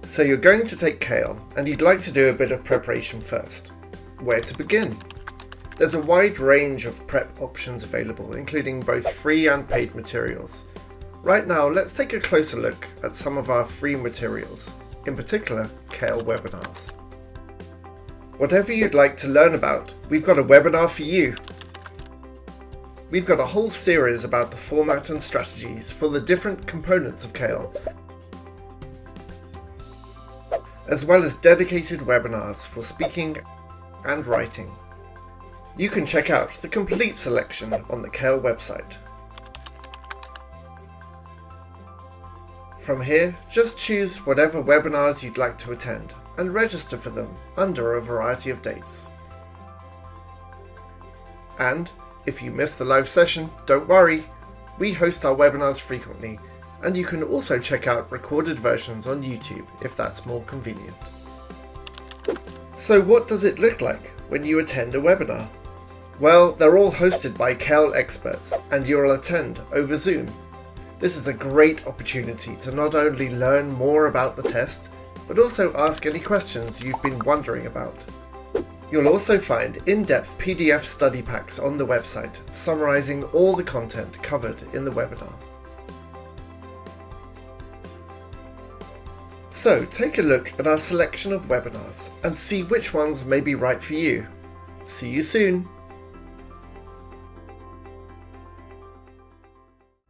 So you're going to take cael, and you'd like to do a bit of preparation first. Where to begin? There's a wide range of prep options available, including both free and paid materials. Right now, let's take a closer look at some of our free materials, in particular, cael webinars. Whatever you'd like to learn about, we've got a webinar for you. We've got a whole series about the format and strategies for the different components of cael, as well as dedicated webinars for speaking and writing. You can check out the complete selection on the cael website. From here, just choose whatever webinars you'd like to attend and register for them under a variety of dates. And if you miss the live session, don't worry, we host our webinars frequently, and you can also check out recorded versions on YouTube if that's more convenient. So what does it look like when you attend a webinar? Well, they're all hosted by cael experts, and you'll attend over Zoom. This is a great opportunity to not only learn more about the test, but also ask any questions you've been wondering about. You'll also find in-depth PDF study packs on the website, summarizing all the content covered in the webinar. So take a look at our selection of webinars and see which ones may be right for you. See you soon!